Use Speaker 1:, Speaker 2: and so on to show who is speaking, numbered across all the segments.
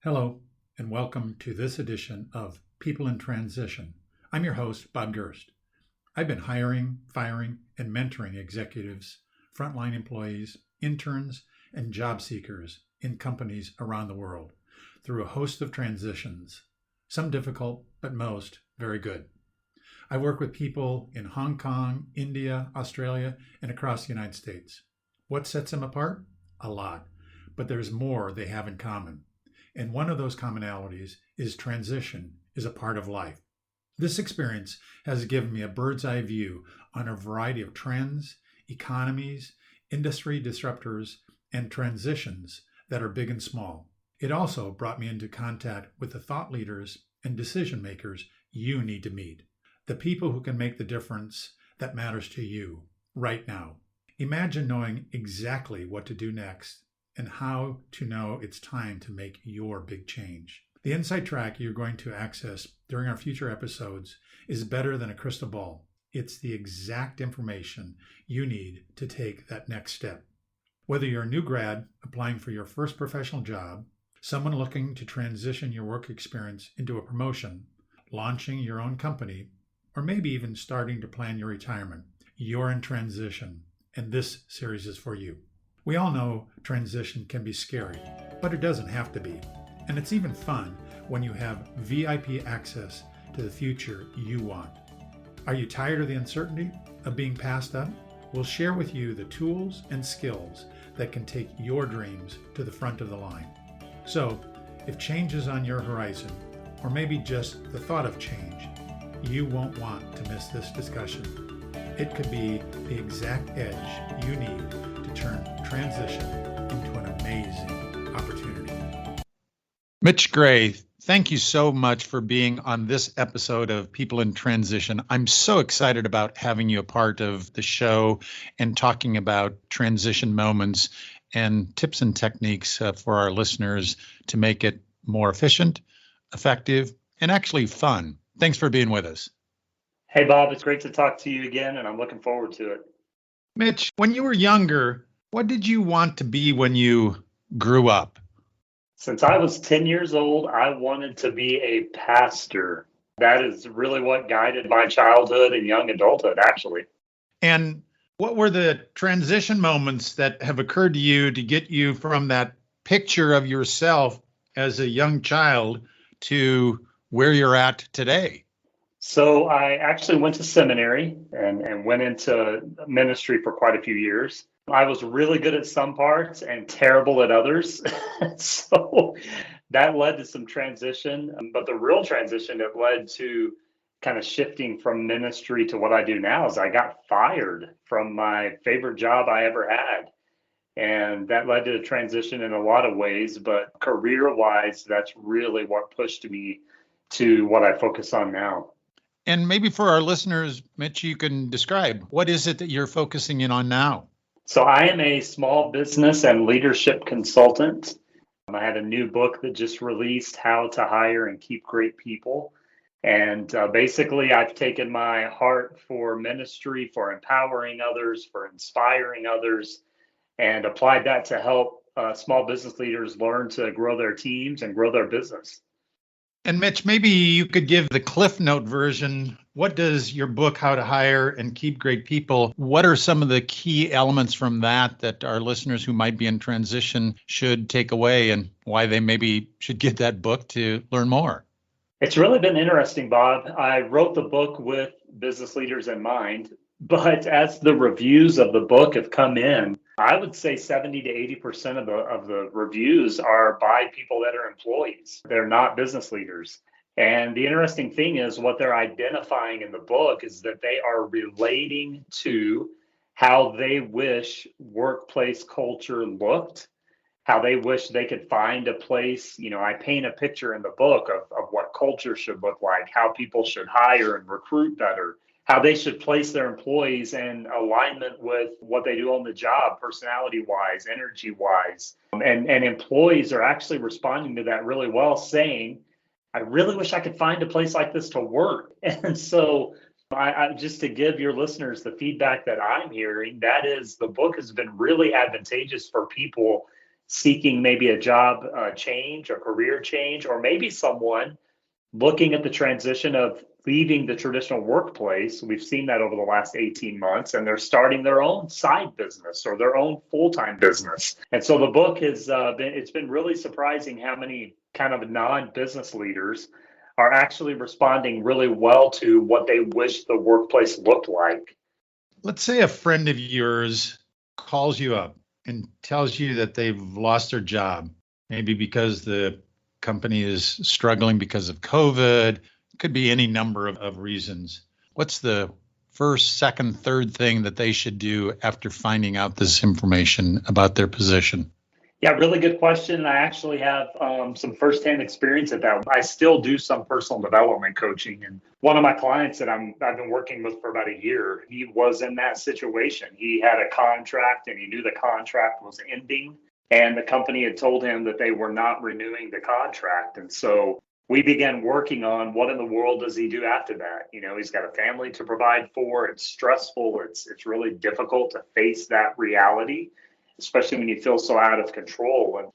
Speaker 1: Hello, and welcome to this edition of People in Transition. I'm your host, Bob Gerst. I've been hiring, firing, and mentoring executives, frontline employees, interns, and job seekers in companies around the world through a host of transitions, some difficult, but most very good. I work with people in Hong Kong, India, Australia, and across the United States. What sets them apart? A lot, but there's more they have in common. And one of those commonalities is transition is a part of life. This experience has given me a bird's eye view on a variety of trends, economies, industry disruptors, and transitions that are big and small. It also brought me into contact with the thought leaders and decision makers you need to meet, the people who can make the difference that matters to you right now. Imagine knowing exactly what to do next and how to know it's time to make your big change. The insight track you're going to access during our future episodes is better than a crystal ball. It's the exact information you need to take that next step. Whether you're a new grad applying for your first professional job, someone looking to transition your work experience into a promotion, launching your own company, or maybe even starting to plan your retirement, you're in transition, and this series is for you. We all know transition can be scary, but it doesn't have to be. And it's even fun when you have VIP access to the future you want. Are you tired of the uncertainty of being passed up? We'll share with you the tools and skills that can take your dreams to the front of the line. So, if change is on your horizon, or maybe just the thought of change, you won't want to miss this discussion. It could be the exact edge you need to turn transition into an amazing opportunity. Mitch Gray, thank you so much for being on this episode of People in Transition. I'm so excited about having you a part of the show and talking about transition moments and tips and techniques for our listeners to make it more efficient, effective, and actually fun. Thanks for being with us.
Speaker 2: Hey, Bob, it's great to talk to you again, and I'm looking forward to it.
Speaker 1: Mitch, when you were younger, what did you want to be when you grew up?
Speaker 2: Since I was 10 years old, I wanted to be a pastor. That is really what guided my childhood and young adulthood, actually.
Speaker 1: And what were the transition moments that have occurred to you to get you from that picture of yourself as a young child to where you're at today?
Speaker 2: So I actually went to seminary and went into ministry for quite a few years. I was really good at some parts and terrible at others. So that led to some transition. But the real transition that led to kind of shifting from ministry to what I do now is I got fired from my favorite job I ever had. And that led to a transition in a lot of ways. But career-wise, that's really what pushed me to what I focus on now.
Speaker 1: And maybe for our listeners, Mitch, you can describe what is it that you're focusing in on now?
Speaker 2: So I am a small business and leadership consultant. I had a new book that just released, How to Hire and Keep Great People. And basically, I've taken my heart for ministry, for empowering others, for inspiring others, and applied that to help small business leaders learn to grow their teams and grow their business.
Speaker 1: And Mitch, maybe you could give the Cliff Note version. What does your book, How to Hire and Keep Great People, what are some of the key elements from that our listeners who might be in transition should take away and why they maybe should get that book to learn more?
Speaker 2: It's really been interesting, Bob. I wrote the book with business leaders in mind, but as the reviews of the book have come in, I would say 70 to 80% of the reviews are by people that are employees. They're not business leaders. And the interesting thing is what they're identifying in the book is that they are relating to how they wish workplace culture looked, how they wish they could find a place. I paint a picture in the book of what culture should look like, how people should hire and recruit better, how they should place their employees in alignment with what they do on the job, personality-wise, energy-wise. And employees are actually responding to that really well, saying, I really wish I could find a place like this to work. And so I just to give your listeners the feedback that I'm hearing, that is the book has been really advantageous for people seeking maybe a job change or career change, or maybe someone looking at the transition of leaving the traditional workplace. We've seen that over the last 18 months, and they're starting their own side business or their own full-time business. And so the book has it's been really surprising how many kind of non-business leaders are actually responding really well to what they wish the workplace looked like.
Speaker 1: Let's say a friend of yours calls you up and tells you that they've lost their job, maybe because the company is struggling because of COVID. It could be any number of reasons. What's the first, second, third thing that they should do after finding out this information about their position?
Speaker 2: Yeah, really good question. I actually have some firsthand experience at that. I still do some personal development coaching. And one of my clients that I've been working with for about a year, he was in that situation. He had a contract and he knew the contract was ending. And the company had told him that they were not renewing the contract. And so we began working on what in the world does he do after that? You know, he's got a family to provide for. It's stressful. It's really difficult to face that reality, especially when you feel so out of control. And,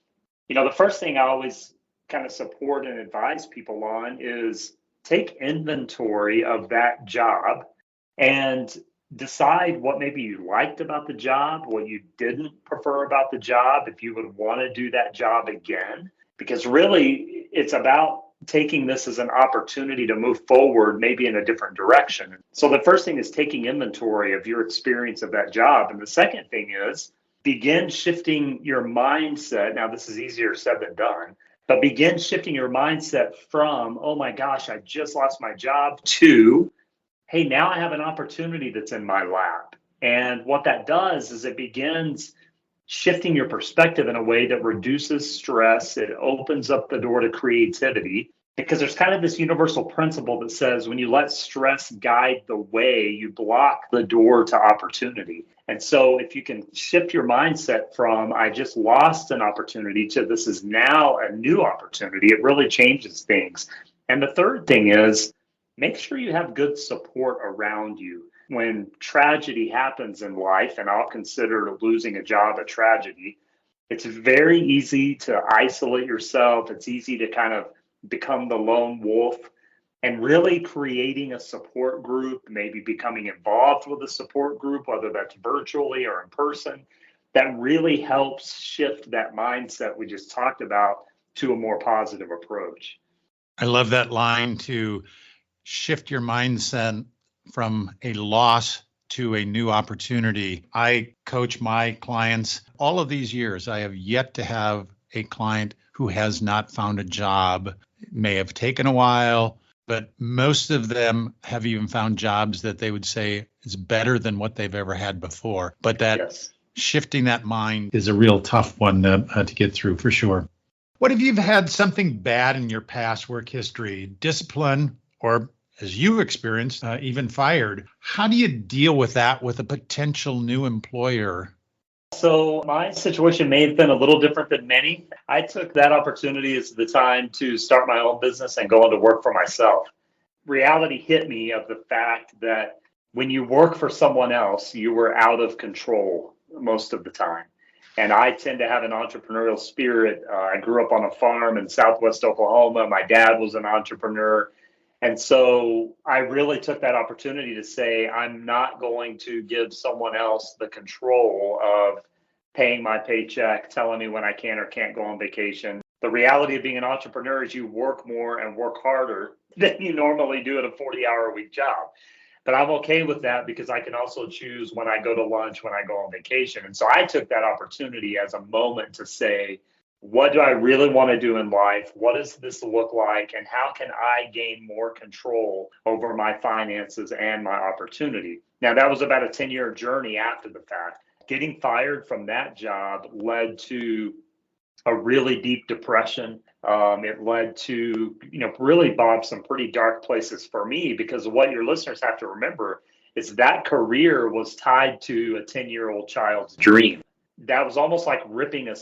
Speaker 2: you know, the first thing I always kind of support and advise people on is take inventory of that job and decide what maybe you liked about the job, what you didn't prefer about the job, if you would want to do that job again. Because really, it's about taking this as an opportunity to move forward, maybe in a different direction. So the first thing is taking inventory of your experience of that job. And the second thing is begin shifting your mindset. Now, this is easier said than done, but begin shifting your mindset from, oh my gosh, I just lost my job, to, hey, now I have an opportunity that's in my lap. And what that does is it begins shifting your perspective in a way that reduces stress. It opens up the door to creativity, because there's kind of this universal principle that says when you let stress guide the way, you block the door to opportunity. And so if you can shift your mindset from I just lost an opportunity to this is now a new opportunity, it really changes things. And the third thing is make sure you have good support around you. When tragedy happens in life, and I'll consider losing a job a tragedy, it's very easy to isolate yourself. It's easy to kind of become the lone wolf. And really creating a support group, maybe becoming involved with a support group, whether that's virtually or in person, that really helps shift that mindset we just talked about to a more positive approach.
Speaker 1: I love that line, to shift your mindset from a loss to a new opportunity. I coach my clients all of these years. I have yet to have a client who has not found a job. It may have taken a while, but most of them have even found jobs that they would say is better than what they've ever had before. But that
Speaker 2: Yes.
Speaker 1: Shifting that mind is a real tough one to get through, for sure. What if you've had something bad in your past work history, discipline, or as you've experienced, even fired? How do you deal with that with a potential new employer?
Speaker 2: So my situation may have been a little different than many. I took that opportunity as the time to start my own business and go into work for myself. Reality hit me of the fact that when you work for someone else, you were out of control most of the time. And I tend to have an entrepreneurial spirit. I grew up on a farm in Southwest Oklahoma. My dad was an entrepreneur. And so I really took that opportunity to say, I'm not going to give someone else the control of paying my paycheck, telling me when I can or can't go on vacation. The reality of being an entrepreneur is you work more and work harder than you normally do at a 40-hour-a-week job. But I'm okay with that because I can also choose when I go to lunch, when I go on vacation. And so I took that opportunity as a moment to say, what do I really want to do in life? What does this look like? And how can I gain more control over my finances and my opportunity? Now, that was about a 10-year journey after the fact. Getting fired from that job led to a really deep depression. It led to, really, Bob, some pretty dark places for me, because what your listeners have to remember is that career was tied to a 10-year-old child's dream. That was almost like ripping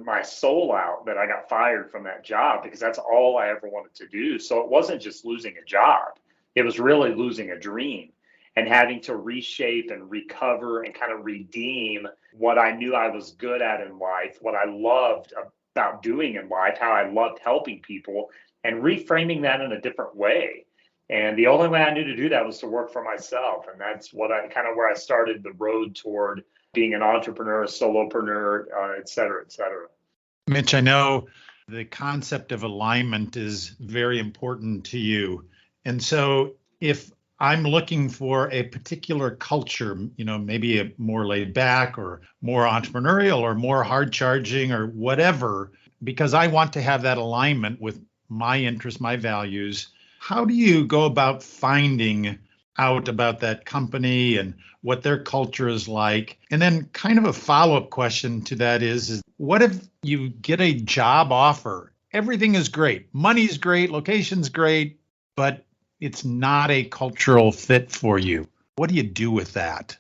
Speaker 2: my soul out that I got fired from that job, because that's all I ever wanted to do. So it wasn't just losing a job. It was really losing a dream. and having to reshape and recover and kind of redeem what I knew I was good at in life, what I loved about doing in life, how I loved helping people, and reframing that in a different way. And the only way I knew to do that was to work for myself. And that's what I kind of where I started the road toward being an entrepreneur, a solopreneur, et cetera, et cetera.
Speaker 1: Mitch, I know the concept of alignment is very important to you. And so if I'm looking for a particular culture, maybe a more laid back or more entrepreneurial or more hard charging or whatever, because I want to have that alignment with my interests, my values, how do you go about finding out about that company and what their culture is like? And then kind of a follow-up question to that is what if you get a job offer? Everything is great. Money's great, location's great, but it's not a cultural fit for you. What do you do with that?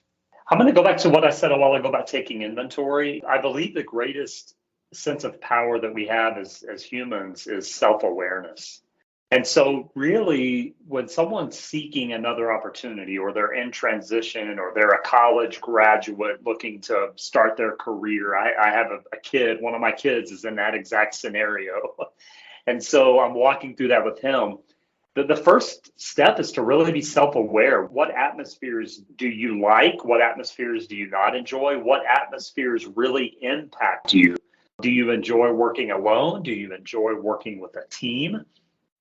Speaker 2: I'm going to go back to what I said a while ago about taking inventory. I believe the greatest sense of power that we have as humans is self-awareness. And so really, when someone's seeking another opportunity or they're in transition or they're a college graduate looking to start their career, I have a kid, one of my kids is in that exact scenario. And so I'm walking through that with him. The first step is to really be self-aware. What atmospheres do you like? What atmospheres do you not enjoy? What atmospheres really impact you? Do you enjoy working alone? Do you enjoy working with a team?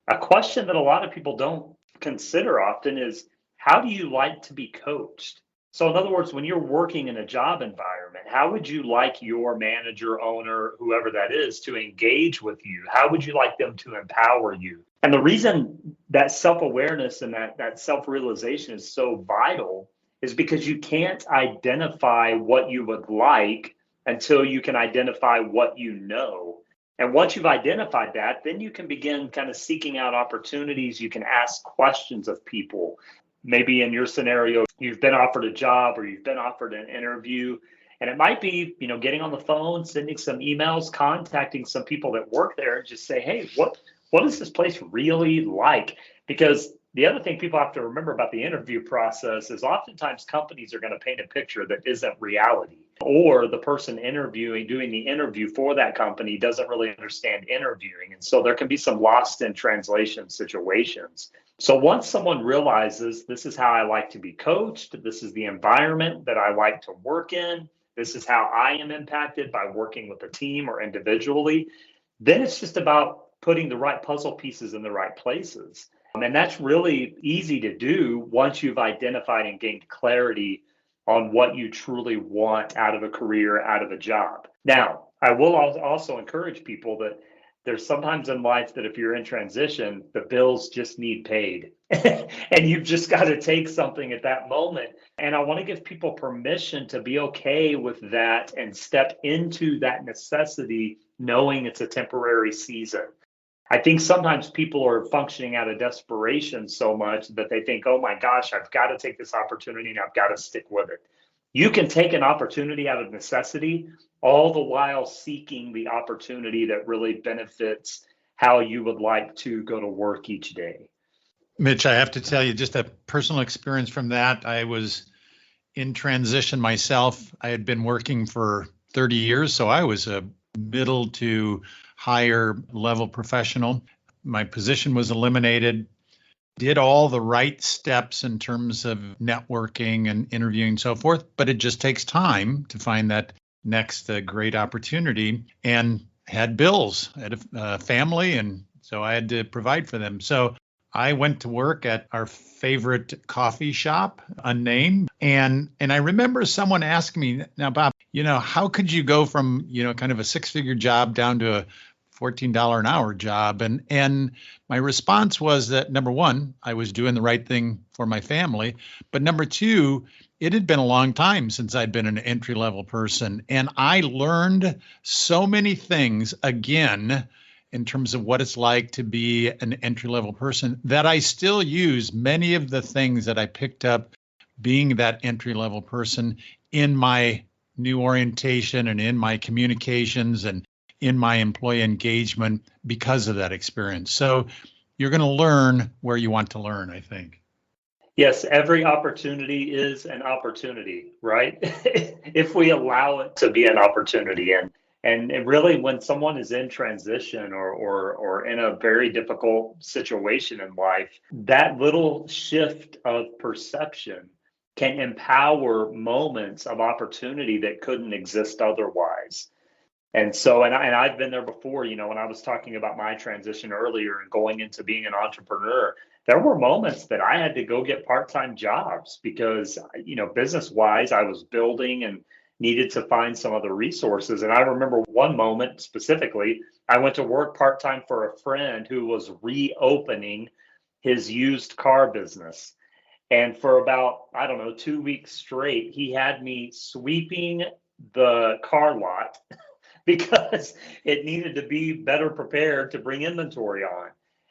Speaker 2: A question that a lot of people don't consider often is, how do you like to be coached? So in other words, when you're working in a job environment, how would you like your manager, owner, whoever that is, to engage with you? How would you like them to empower you? And the reason that self-awareness and that self-realization is so vital is because you can't identify what you would like until you can identify what you know. And once you've identified that, then you can begin kind of seeking out opportunities. You can ask questions of people. Maybe in your scenario, you've been offered a job or you've been offered an interview. And it might be, getting on the phone, sending some emails, contacting some people that work there and just say, hey, what is this place really like? Because the other thing people have to remember about the interview process is oftentimes companies are going to paint a picture that isn't reality, or the person doing the interview for that company doesn't really understand interviewing. And so there can be some lost in translation situations. So once someone realizes this is how I like to be coached, this is the environment that I like to work in, this is how I am impacted by working with a team or individually, then it's just about putting the right puzzle pieces in the right places. And that's really easy to do once you've identified and gained clarity on what you truly want out of a career, out of a job. Now, I will also encourage people that there's sometimes in life that if you're in transition, the bills just need paid. And you've just got to take something at that moment. And I want to give people permission to be okay with that and step into that necessity, knowing it's a temporary season. I think sometimes people are functioning out of desperation so much that they think, oh my gosh, I've got to take this opportunity and I've got to stick with it. You can take an opportunity out of necessity, all the while seeking the opportunity that really benefits how you would like to go to work each day.
Speaker 1: Mitch, I have to tell you just a personal experience from that. I was in transition myself. I had been working for 30 years, so I was a middle to higher level professional. My position was eliminated, did all the right steps in terms of networking and interviewing and so forth, but it just takes time to find that next great opportunity, and had bills, had a family, and so I had to provide for them. So I went to work at our favorite coffee shop, unnamed, and I remember someone asking me, now, Bob, how could you go from, kind of a six-figure job down to a $14 an hour job? And my response was that, number one, I was doing the right thing for my family. But number two, it had been a long time since I'd been an entry-level person. And I learned so many things, again, in terms of what it's like to be an entry-level person, that I still use many of the things that I picked up being that entry-level person in my new orientation and in my communications and in my employee engagement because of that experience. So you're going to learn where you want to learn, I think.
Speaker 2: Yes, every opportunity is an opportunity, right? If we allow it to be an opportunity. And really, when someone is in transition or in a very difficult situation in life, that little shift of perception can empower moments of opportunity that couldn't exist otherwise. And so, and I've been there before, when I was talking about my transition earlier and going into being an entrepreneur, there were moments that I had to go get part-time jobs because, business wise, I was building and needed to find some other resources. And I remember one moment specifically, I went to work part-time for a friend who was reopening his used car business. And for about, I don't know, 2 weeks straight, he had me sweeping the car lot because it needed to be better prepared to bring inventory on.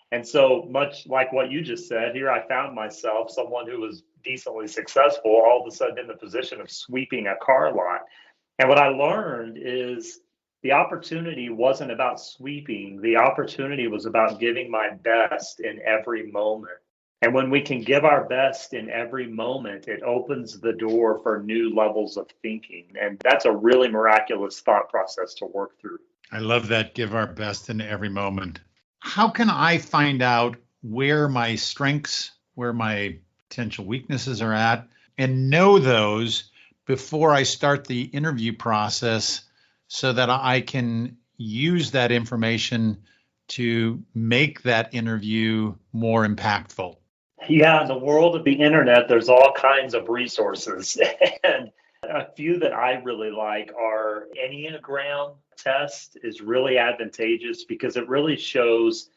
Speaker 2: And so much like what you just said, here I found myself, someone who was decently successful, all of a sudden in the position of sweeping a car lot. And what I learned is the opportunity wasn't about sweeping. The opportunity was about giving my best in every moment. And when we can give our best in every moment, it opens the door for new levels of thinking. And that's a really miraculous thought process to work through.
Speaker 1: I love that. Give our best in every moment. How can I find out where my strengths, where my potential weaknesses are at, and know those before I start the interview process so that I can use that information to make that interview more impactful?
Speaker 2: Yeah, in the world of the internet, there's all kinds of resources. And a few that I really like are Enneagram test is really advantageous because it really shows,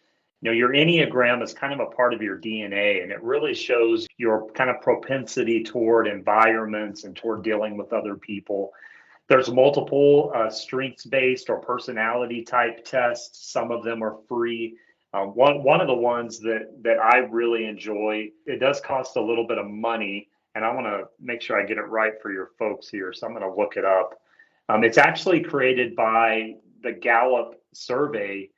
Speaker 2: your Enneagram is kind of a part of your DNA, and it really shows your kind of propensity toward environments and toward dealing with other people. There's multiple strengths-based or personality type tests. Some of them are free. One of the ones that I really enjoy, it does cost a little bit of money, and I want to make sure I get it right for your folks here, so I'm going to look it up. It's actually created by the Gallup survey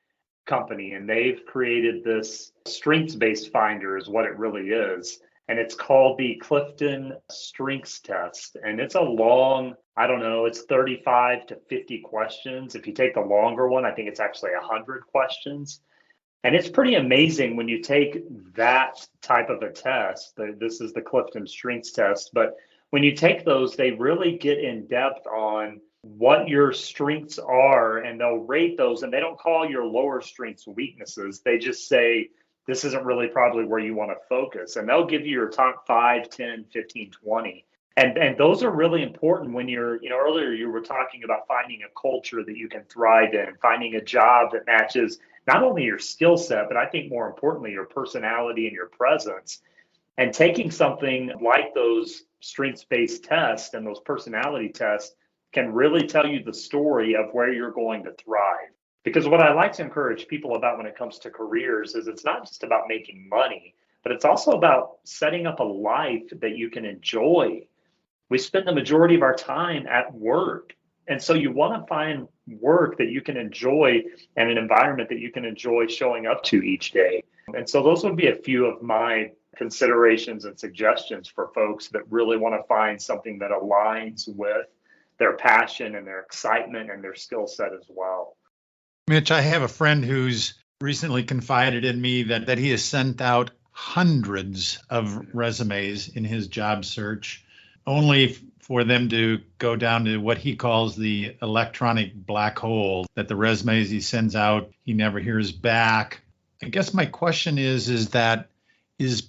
Speaker 2: company, and they've created this strengths-based finder is what it really is. And it's called the Clifton Strengths Test. And it's a long, I don't know, it's 35 to 50 questions. If you take the longer one, I think it's actually 100 questions. And it's pretty amazing when you take that type of a test. This is the Clifton Strengths Test. But when you take those, they really get in depth on what your strengths are, and they'll rate those. And they don't call your lower strengths weaknesses. They just say, this isn't really probably where you want to focus. And they'll give you your top 5, 10, 15, 20. And those are really important when you're, earlier you were talking about finding a culture that you can thrive in, finding a job that matches not only your skill set, but I think more importantly, your personality and your presence. And taking something like those strengths-based tests and those personality tests can really tell you the story of where you're going to thrive. Because what I like to encourage people about when it comes to careers is it's not just about making money, but it's also about setting up a life that you can enjoy. We spend the majority of our time at work. And so you want to find work that you can enjoy and an environment that you can enjoy showing up to each day. And so those would be a few of my considerations and suggestions for folks that really want to find something that aligns with their passion and their excitement and their skill set as well.
Speaker 1: Mitch, I have a friend who's recently confided in me that he has sent out hundreds of resumes in his job search, only for them to go down to what he calls the electronic black hole, that the resumes he sends out, he never hears back. I guess my question is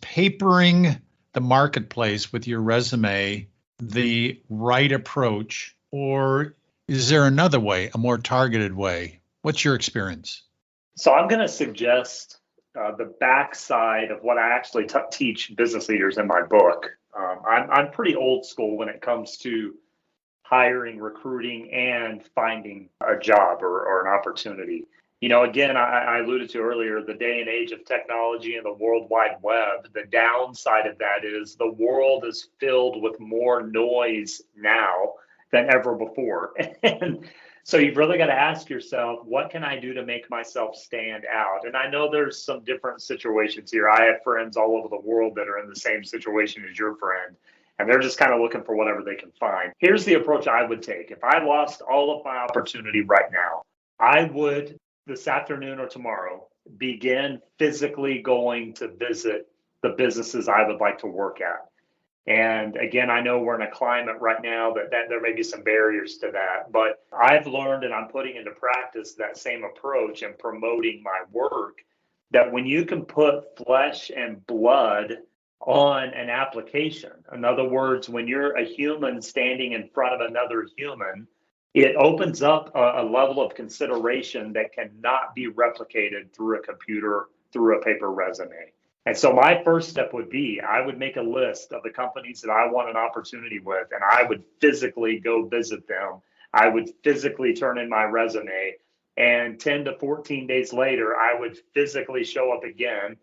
Speaker 1: papering the marketplace with your resume the right approach, or is there another way, a more targeted way? What's your experience?
Speaker 2: So I'm going to suggest the backside of what I actually teach business leaders in my book. I'm pretty old school when it comes to hiring, recruiting, and finding a job or an opportunity. Again, I alluded to earlier, the day and age of technology and the World Wide Web, the downside of that is the world is filled with more noise now than ever before. And So you've really got to ask yourself, what can I do to make myself stand out? And I know there's some different situations here. I have friends all over the world that are in the same situation as your friend, and they're just kind of looking for whatever they can find. Here's the approach I would take. If I lost all of my opportunity right now, I would this afternoon or tomorrow begin physically going to visit the businesses I would like to work at. And again, I know we're in a climate right now that there may be some barriers to that, but I've learned and I'm putting into practice that same approach and promoting my work, that when you can put flesh and blood on an application, in other words, when you're a human standing in front of another human, it opens up a level of consideration that cannot be replicated through a computer, through a paper resume. And so my first step would be, I would make a list of the companies that I want an opportunity with, and I would physically go visit them. I would physically turn in my resume, and 10 to 14 days later, I would physically show up again.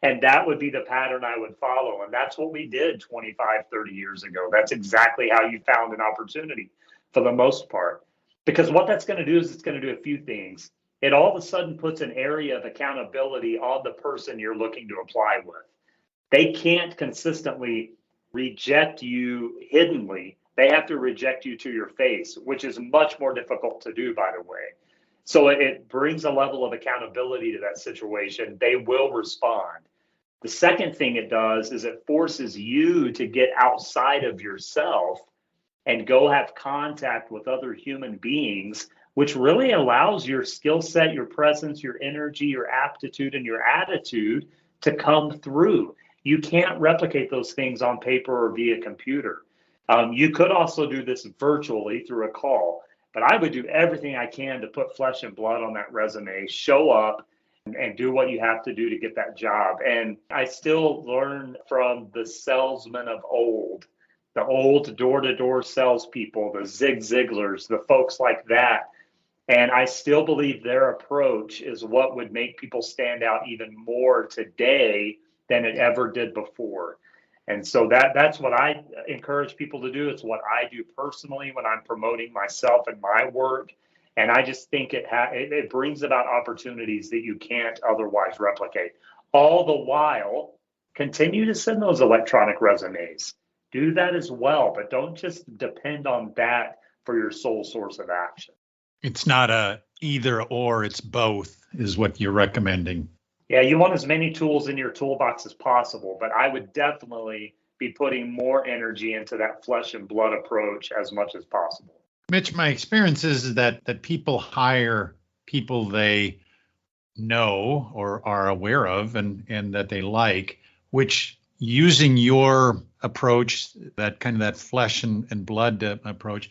Speaker 2: And that would be the pattern I would follow. And that's what we did 25, 30 years ago. That's exactly how you found an opportunity for the most part. Because what that's going to do is it's going to do a few things. It all of a sudden puts an area of accountability on the person you're looking to apply with. They can't consistently reject you hiddenly. They have to reject you to your face, which is much more difficult to do, by the way. So it brings a level of accountability to that situation. They will respond. The second thing it does is it forces you to get outside of yourself and go have contact with other human beings, which really allows your skill set, your presence, your energy, your aptitude, and your attitude to come through. You can't replicate those things on paper or via computer. You could also do this virtually through a call, but I would do everything I can to put flesh and blood on that resume, show up and do what you have to do to get that job. And I still learn from the salesmen of old, the old door-to-door salespeople, the Zig Ziglars, the folks like that. And I still believe their approach is what would make people stand out even more today than it ever did before. And so that's what I encourage people to do. It's what I do personally when I'm promoting myself and my work. And I just think it brings about opportunities that you can't otherwise replicate. All the while, continue to send those electronic resumes. Do that as well, but don't just depend on that for your sole source of action.
Speaker 1: It's not a either or, it's both is what you're recommending.
Speaker 2: Yeah, you want as many tools in your toolbox as possible, but I would definitely be putting more energy into that flesh and blood approach as much as possible.
Speaker 1: Mitch, my experience is that people hire people they know or are aware of and that they like, which using your approach, that kind of that flesh and blood approach,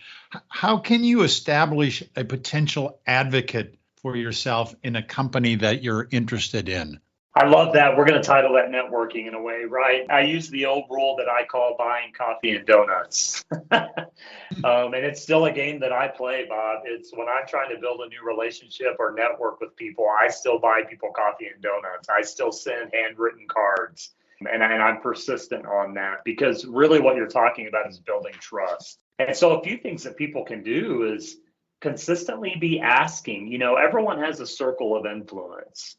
Speaker 1: how can you establish a potential advocate for yourself in a company that you're interested in?
Speaker 2: I love that. We're going to title that networking in a way, right? I use the old rule that I call buying coffee and donuts. And it's still a game that I play, Bob. It's when I'm trying to build a new relationship or network with people, I still buy people coffee and donuts. I still send handwritten cards. And I'm persistent on that because really what you're talking about is building trust. And so a few things that people can do is consistently be asking, everyone has a circle of influence.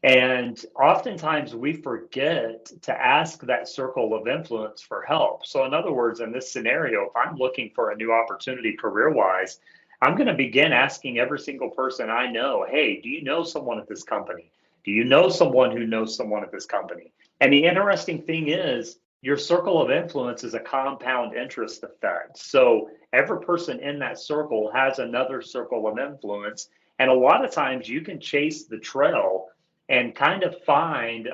Speaker 2: And oftentimes we forget to ask that circle of influence for help. So in other words, in this scenario, if I'm looking for a new opportunity career-wise, I'm going to begin asking every single person I know, hey, do you know someone at this company? Do you know someone who knows someone at this company? And the interesting thing is your circle of influence is a compound interest effect. So every person in that circle has another circle of influence. And a lot of times you can chase the trail and kind of find,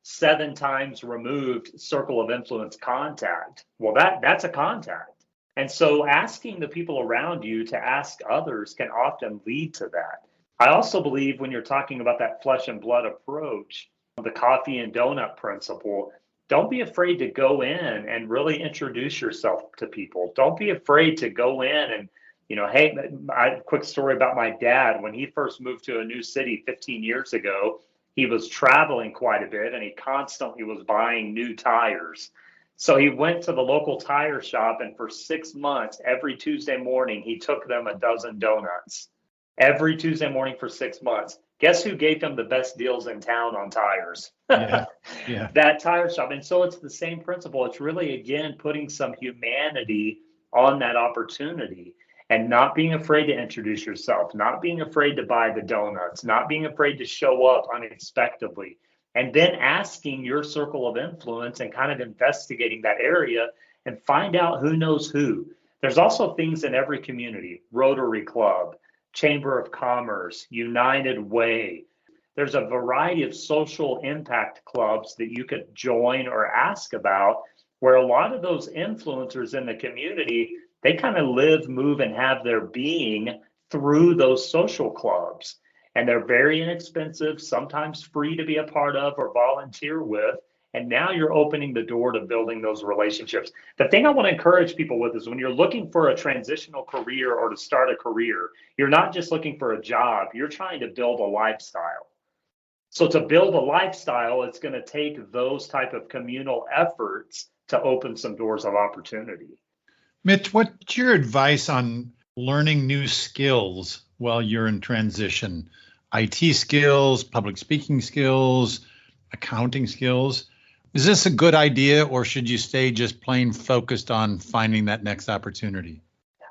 Speaker 2: 7 times removed circle of influence contact. Well, that's a contact. And so asking the people around you to ask others can often lead to that. I also believe when you're talking about that flesh and blood approach, the coffee and donut principle, don't be afraid to go in and really introduce yourself to people. Don't be afraid to go in and, hey, quick story about my dad. When he first moved to a new city 15 years ago, he was traveling quite a bit and he constantly was buying new tires. So he went to the local tire shop, and for 6 months, every Tuesday morning, he took them a dozen donuts. Every Tuesday morning for 6 months. Guess who gave him the best deals in town on tires?
Speaker 1: Yeah. Yeah.
Speaker 2: That tire shop. And so it's the same principle. It's really, again, putting some humanity on that opportunity and not being afraid to introduce yourself, not being afraid to buy the donuts, not being afraid to show up unexpectedly, and then asking your circle of influence and kind of investigating that area and find out who knows who. There's also things in every community: Rotary Club, Chamber of Commerce, United Way. There's a variety of social impact clubs that you could join or ask about, where a lot of those influencers in the community, they kind of live, move, and have their being through those social clubs. And they're very inexpensive, sometimes free to be a part of or volunteer with. And now you're opening the door to building those relationships. The thing I want to encourage people with is when you're looking for a transitional career or to start a career, you're not just looking for a job, you're trying to build a lifestyle. So to build a lifestyle, it's going to take those type of communal efforts to open some doors of opportunity.
Speaker 1: Mitch, what's your advice on learning new skills while you're in transition? IT skills, public speaking skills, accounting skills. Is this a good idea, or should you stay just plain focused on finding that next opportunity?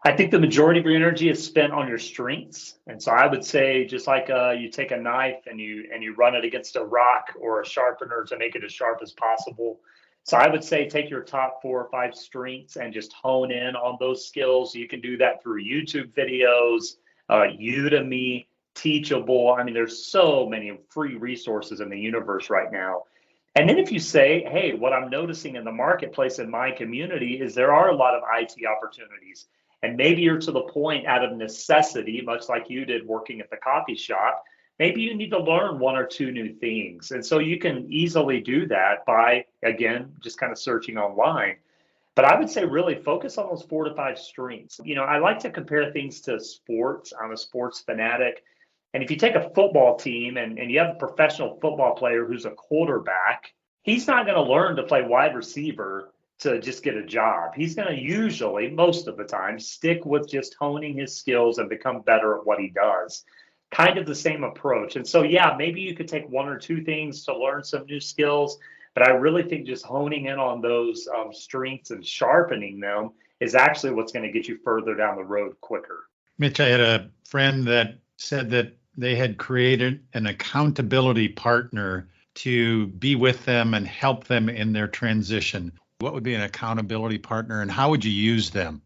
Speaker 2: I think the majority of your energy is spent on your strengths. And so I would say, just like you take a knife and you run it against a rock or a sharpener to make it as sharp as possible. So I would say take your top 4 or 5 strengths and just hone in on those skills. You can do that through YouTube videos, Udemy, Teachable. I mean, there's so many free resources in the universe right now. And then if you say, hey, what I'm noticing in the marketplace in my community is there are a lot of IT opportunities. And maybe you're to the point out of necessity, much like you did working at the coffee shop, maybe you need to learn 1 or 2 new things. And so you can easily do that by, again, just kind of searching online. But I would say really focus on those 4 to 5 strengths. I like to compare things to sports. I'm a sports fanatic. And if you take a football team and you have a professional football player who's a quarterback, he's not going to learn to play wide receiver to just get a job. He's going to usually, most of the time, stick with just honing his skills and become better at what he does. Kind of the same approach. And so, yeah, maybe you could take 1 or 2 things to learn some new skills, but I really think just honing in on those strengths and sharpening them is actually what's going to get you further down the road quicker.
Speaker 1: Mitch, I had a friend that said that they had created an accountability partner to be with them and help them in their transition. What would be an accountability partner, and how would you use them?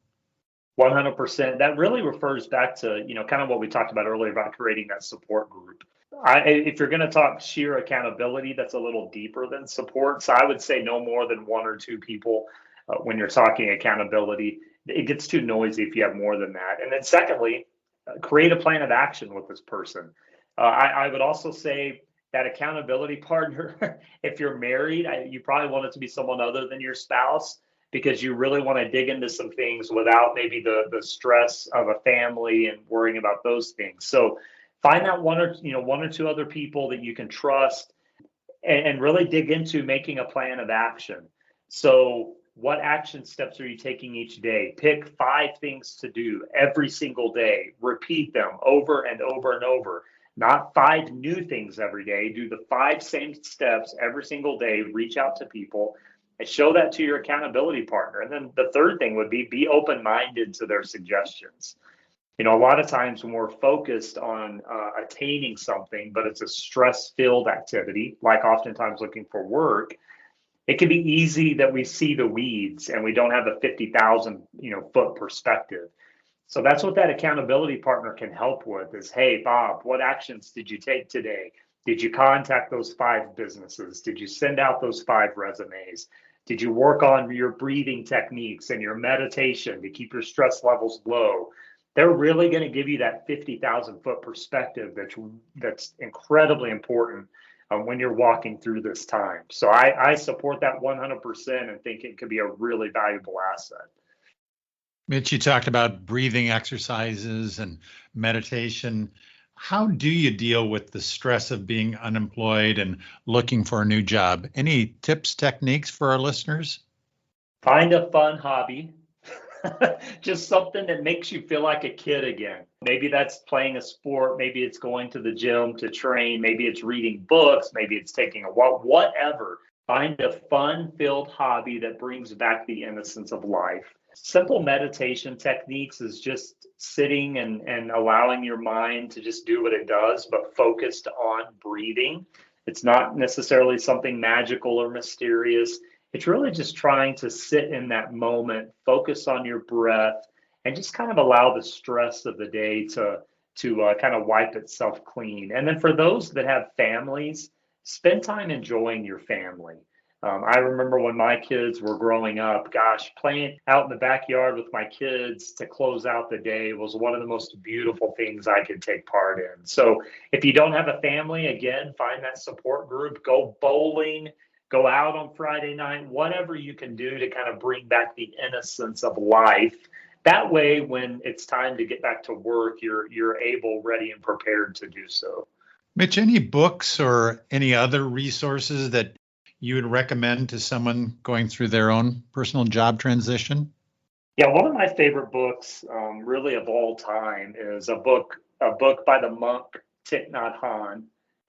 Speaker 2: 100%. That really refers back to, kind of what we talked about earlier about creating that support group. If you're going to talk sheer accountability, that's a little deeper than support. So I would say no more than 1 or 2 people when you're talking accountability. It gets too noisy if you have more than that. And then secondly, create a plan of action with this person. I would also say that accountability partner, if you're married, you probably want it to be someone other than your spouse, because you really want to dig into some things without maybe the stress of a family and worrying about those things. So find out 1 or 2 other people that you can trust and really dig into making a plan of action. So what action steps are you taking each day? Pick 5 things to do every single day. Repeat them over and over and over. Not 5 new things every day. Do the 5 same steps every single day. Reach out to people and show that to your accountability partner. And then the third thing would be open-minded to their suggestions. A lot of times when we're focused on attaining something, but it's a stress-filled activity, like oftentimes looking for work, it can be easy that we see the weeds and we don't have a 50,000 foot perspective. So that's what that accountability partner can help with is, hey, Bob, what actions did you take today? Did you contact those 5 businesses? Did you send out those 5 resumes? Did you work on your breathing techniques and your meditation to keep your stress levels low? They're really going to give you that 50,000 foot perspective that's incredibly important when you're walking through this time. So I support that 100% and think it could be a really valuable asset.
Speaker 1: Mitch, you talked about breathing exercises and meditation. How do you deal with the stress of being unemployed and looking for a new job? Any tips, techniques for our listeners?
Speaker 2: Find a fun hobby. Just something that makes you feel like a kid again. Maybe that's playing a sport. Maybe it's going to the gym to train. Maybe it's reading books. Maybe it's taking a walk, whatever. Find a fun-filled hobby that brings back the innocence of life. Simple meditation techniques is just sitting and allowing your mind to just do what it does, but focused on breathing. It's not necessarily something magical or mysterious. It's really just trying to sit in that moment, focus on your breath, and just kind of allow the stress of the day to kind of wipe itself clean. And then for those that have families, spend time enjoying your family. I remember when my kids were growing up, gosh, playing out in the backyard with my kids to close out the day was one of the most beautiful things I could take part in. So if you don't have a family, again, find that support group, go bowling, go out on Friday night, whatever you can do to kind of bring back the innocence of life. That way, when it's time to get back to work, you're able, ready, and prepared to do so.
Speaker 1: Mitch, any books or any other resources that you would recommend to someone going through their own personal job transition?
Speaker 2: Yeah, one of my favorite books, really of all time, is a book by the monk Thich Nhat Hanh,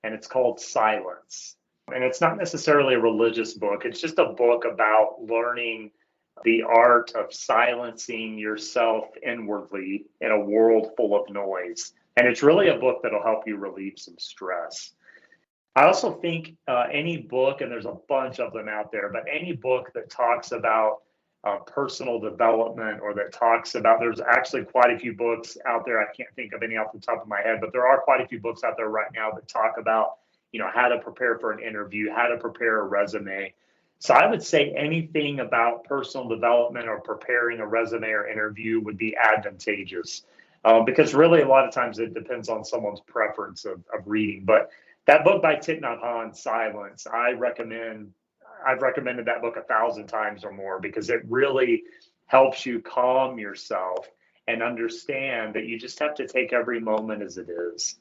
Speaker 2: and it's called Silence. And it's not necessarily a religious book. It's just a book about learning the art of silencing yourself inwardly in a world full of noise. And it's really a book that'll help you relieve some stress. I also think any book, and there's a bunch of them out there, but any book that talks about personal development or that talks about, there's actually quite a few books out there. I can't think of any off the top of my head, but there are quite a few books out there right now that talk about, how to prepare for an interview, how to prepare a resume. So I would say anything about personal development or preparing a resume or interview would be advantageous because really a lot of times it depends on someone's preference of reading. But that book by Thich Nhat Hanh, Silence, I've recommended that book 1,000 times or more because it really helps you calm yourself and understand that you just have to take every moment as it is.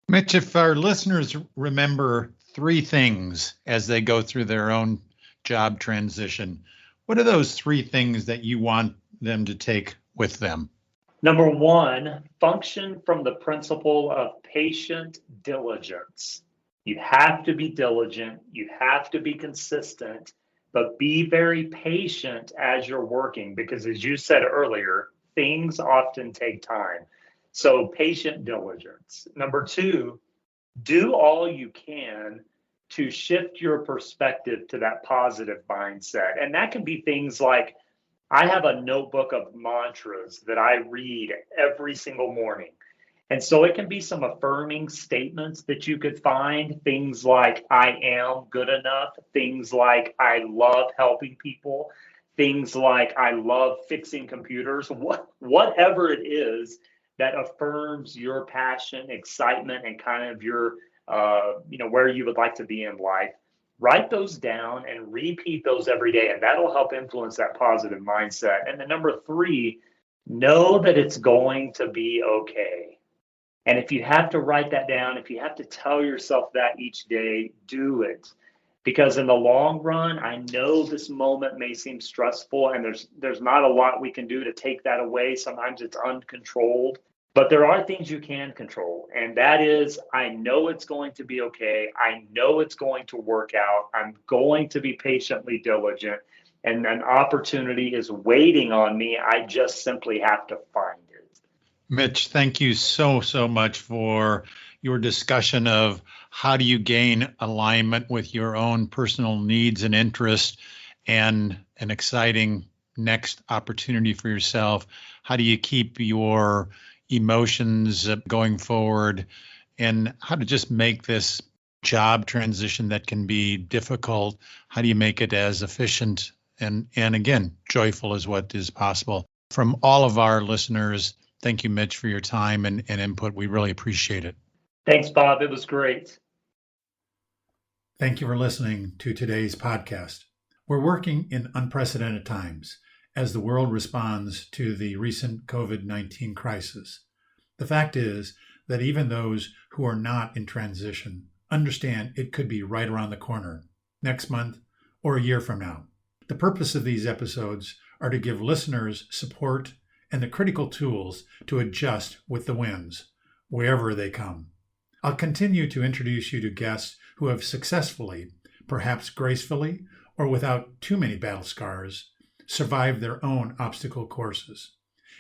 Speaker 1: Mitch, if our listeners remember 3 things as they go through their own job transition, what are those 3 things that you want them to take with them?
Speaker 2: Number 1, function from the principle of patient diligence. You have to be diligent, you have to be consistent, but be very patient as you're working because as you said earlier, things often take time. So patient diligence. Number 2, do all you can to shift your perspective to that positive mindset. And that can be things like, I have a notebook of mantras that I read every single morning. And so it can be some affirming statements that you could find, things like, I am good enough, things like, I love helping people, things like, I love fixing computers, whatever it is that affirms your passion, excitement, and kind of your, where you would like to be in life. Write those down and repeat those every day, and that'll help influence that positive mindset. And then number 3, know that it's going to be okay. And if you have to write that down, if you have to tell yourself that each day, do it. Because in the long run, I know this moment may seem stressful and there's not a lot we can do to take that away. Sometimes it's uncontrolled, but there are things you can control. And that is, I know it's going to be okay. I know it's going to work out. I'm going to be patiently diligent and an opportunity is waiting on me. I just simply have to find it.
Speaker 1: Mitch, thank you so much for your discussion of how do you gain alignment with your own personal needs and interests and an exciting next opportunity for yourself. How do you keep your emotions going forward and how to just make this job transition that can be difficult? How do you make it as efficient and again, joyful as what is possible? From all of our listeners, thank you, Mitch, for your time and input. We really appreciate it.
Speaker 2: Thanks, Bob. It was great.
Speaker 1: Thank you for listening to today's podcast. We're working in unprecedented times as the world responds to the recent COVID-19 crisis. The fact is that even those who are not in transition understand it could be right around the corner, next month or a year from now. The purpose of these episodes are to give listeners support and the critical tools to adjust with the winds, wherever they come. I'll continue to introduce you to guests who have successfully, perhaps gracefully or without too many battle scars, survived their own obstacle courses,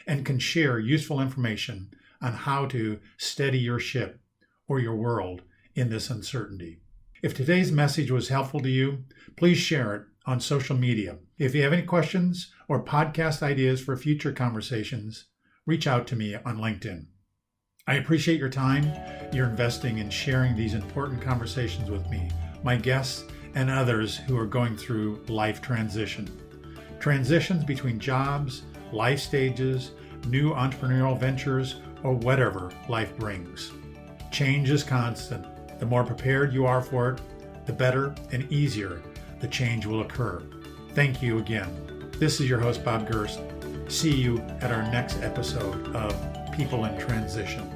Speaker 1: and can share useful information on how to steady your ship or your world in this uncertainty. If today's message was helpful to you, please share it on social media. If you have any questions or podcast ideas for future conversations, reach out to me on LinkedIn. I appreciate your time you're investing in sharing these important conversations with me, my guests, and others who are going through life transition. Transitions between jobs, life stages, new entrepreneurial ventures, or whatever life brings. Change is constant. The more prepared you are for it, the better and easier the change will occur. Thank you again. This is your host, Bob Gerst. See you at our next episode of People in Transition.